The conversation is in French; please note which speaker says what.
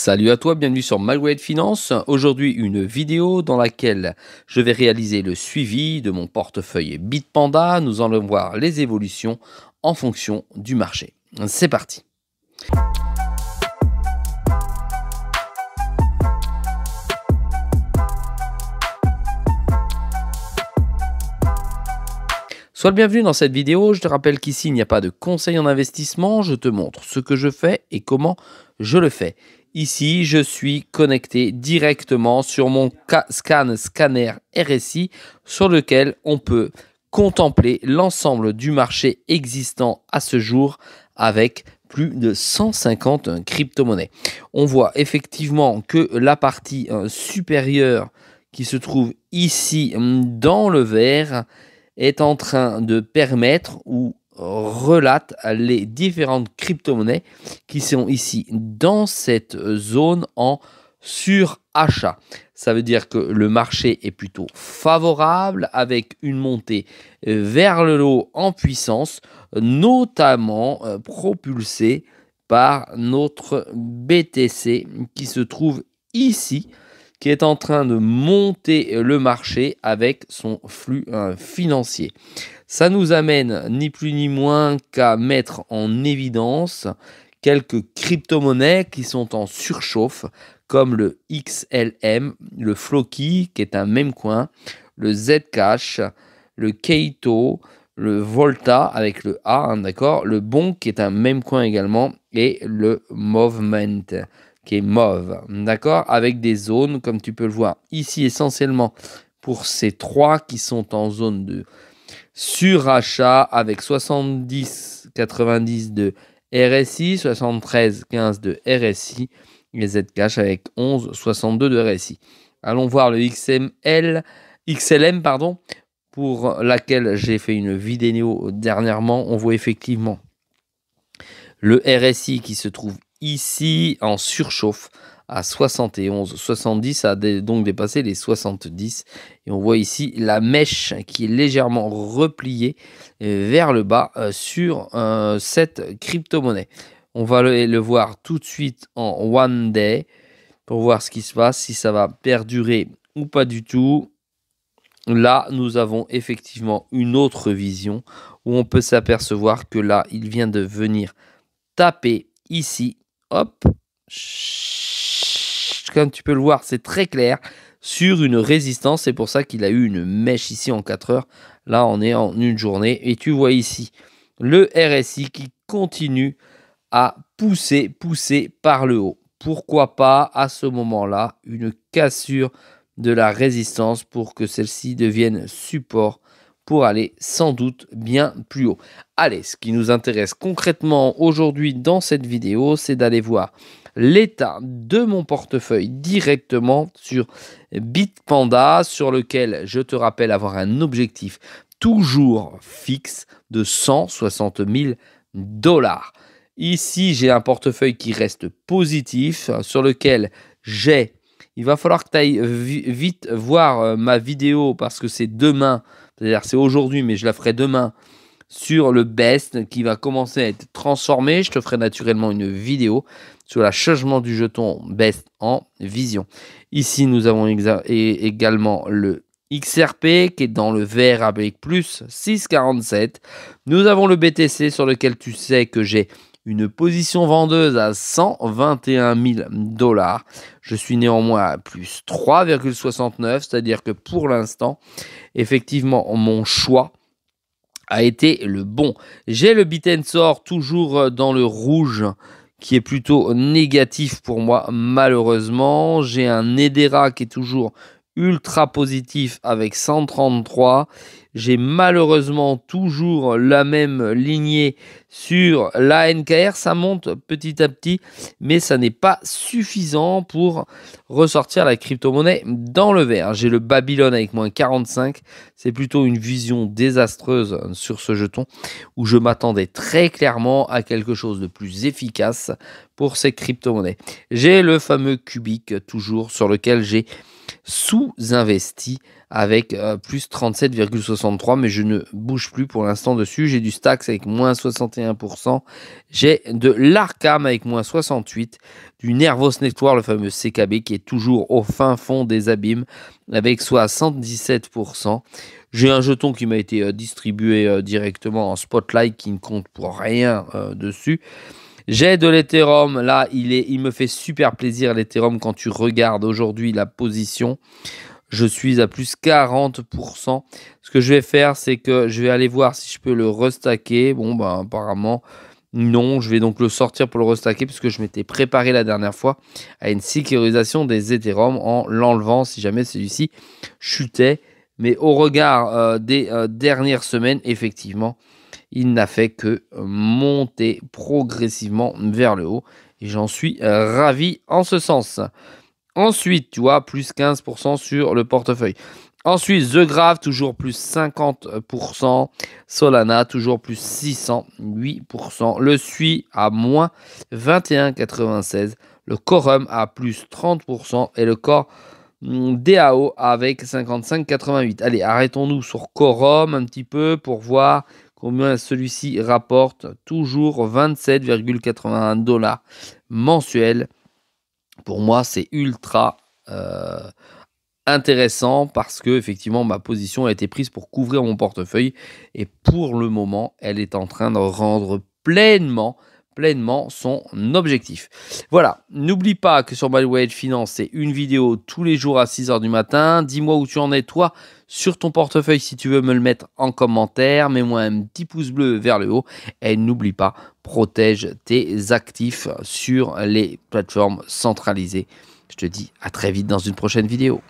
Speaker 1: Salut à toi, bienvenue sur Malware Finance. Aujourd'hui, une vidéo dans laquelle je vais réaliser le suivi de mon portefeuille Bitpanda. Nous allons voir les évolutions en fonction du marché. C'est parti. Sois le bienvenu dans cette vidéo. Je te rappelle qu'ici, il n'y a pas de conseil en investissement. Je te montre ce que je fais et comment je le fais. Ici, je suis connecté directement sur mon scanner RSI sur lequel on peut contempler l'ensemble du marché existant à ce jour avec plus de 150 crypto-monnaies. On voit effectivement que la partie supérieure qui se trouve ici dans le vert est en train de permettre ou relate les différentes crypto-monnaies qui sont ici dans cette zone en surachat. Ça veut dire que le marché est plutôt favorable avec une montée vers le haut en puissance, notamment propulsée par notre BTC qui se trouve ici, qui est en train de monter le marché avec son flux financier. Ça nous amène ni plus ni moins qu'à mettre en évidence quelques crypto-monnaies qui sont en surchauffe, comme le XLM, le Floki qui est un meme coin, le Zcash, le Keito, le Volta avec le A, d'accord, le Bonk qui est un meme coin également, et le Movement qui est mauve, d'accord, avec des zones, comme tu peux le voir ici, essentiellement pour ces trois qui sont en zone de surachat, avec 70,90 de RSI, 73,15 de RSI, et Zcash avec 11,62 de RSI. Allons voir le XLM, pardon, pour laquelle j'ai fait une vidéo dernièrement. On voit effectivement le RSI qui se trouve ici en surchauffe à 71,70, a donc dépassé les 70, et on voit ici la mèche qui est légèrement repliée vers le bas sur cette crypto-monnaie. On va le voir tout de suite en one day pour voir ce qui se passe, si ça va perdurer ou pas du tout. Là, nous avons effectivement une autre vision où on peut s'apercevoir que là, il vient de venir taper ici. Hop, comme tu peux le voir, c'est très clair sur une résistance. C'est pour ça qu'il a eu une mèche ici en 4 heures. Là, on est en une journée. Et tu vois ici le RSI qui continue à pousser par le haut. Pourquoi pas à ce moment-là une cassure de la résistance pour que celle-ci devienne support pour aller sans doute bien plus haut. Allez, ce qui nous intéresse concrètement aujourd'hui dans cette vidéo, c'est d'aller voir l'état de mon portefeuille directement sur Bitpanda, sur lequel je te rappelle avoir un objectif toujours fixe de 160 000 $. Ici, j'ai un portefeuille qui reste positif, sur lequel il va falloir que tu ailles vite voir ma vidéo parce que c'est demain. C'est-à-dire c'est aujourd'hui, mais je la ferai demain sur le BEST qui va commencer à être transformé. Je te ferai naturellement une vidéo sur le changement du jeton BEST en vision. Ici, nous avons également le XRP qui est dans le vert avec plus 6,47. Nous avons le BTC sur lequel tu sais que j'ai une position vendeuse à 121 000 $. Je suis néanmoins à plus 3,69, c'est-à-dire que pour l'instant, effectivement, mon choix a été le bon. J'ai le Bitensor toujours dans le rouge, qui est plutôt négatif pour moi, malheureusement. J'ai un Nedera qui est toujours ultra positif avec 133. J'ai malheureusement toujours la même lignée sur la NKR. Ça monte petit à petit, mais ça n'est pas suffisant pour ressortir la crypto-monnaie dans le vert. J'ai le Babylone avec moins 45. C'est plutôt une vision désastreuse sur ce jeton où je m'attendais très clairement à quelque chose de plus efficace pour ces crypto-monnaies. J'ai le fameux Cubic toujours sur lequel j'ai sous-investi avec plus 37,63, mais je ne bouge plus pour l'instant dessus. J'ai du Stax avec moins 61%, j'ai de l'Arcam avec moins 68%, du Nervos Network, le fameux CKB, qui est toujours au fin fond des abîmes avec 77%. J'ai un jeton qui m'a été distribué directement en spotlight qui ne compte pour rien dessus. J'ai de l'Ethereum, là il me fait super plaisir l'Ethereum quand tu regardes aujourd'hui la position. Je suis à plus 40%. Ce que je vais faire, c'est que je vais aller voir si je peux le restacker. Bon, ben apparemment, non. Je vais donc le sortir pour le restacker puisque je m'étais préparé la dernière fois à une sécurisation des Ethereum en l'enlevant si jamais celui-ci chutait. Mais au regard des dernières semaines, effectivement, il n'a fait que monter progressivement vers le haut. Et j'en suis ravi en ce sens. Ensuite, tu vois, plus 15% sur le portefeuille. Ensuite, The Graph, toujours plus 50%. Solana, toujours plus 608%. Le SUI à moins 21,96%. Le Quorum à plus 30%. Et le Core DAO avec 55,88. Allez, arrêtons-nous sur Quorum un petit peu pour voir combien celui-ci rapporte. Toujours 27,81 $ mensuels. Pour moi, c'est ultra intéressant parce que effectivement ma position a été prise pour couvrir mon portefeuille et pour le moment, elle est en train de rendre pleinement son objectif. Voilà, n'oublie pas que sur MyWage Finance, c'est une vidéo tous les jours à 6 h du matin. Dis-moi où tu en es, toi, sur ton portefeuille, si tu veux me le mettre en commentaire. Mets-moi un petit pouce bleu vers le haut. Et n'oublie pas, protège tes actifs sur les plateformes centralisées. Je te dis à très vite dans une prochaine vidéo.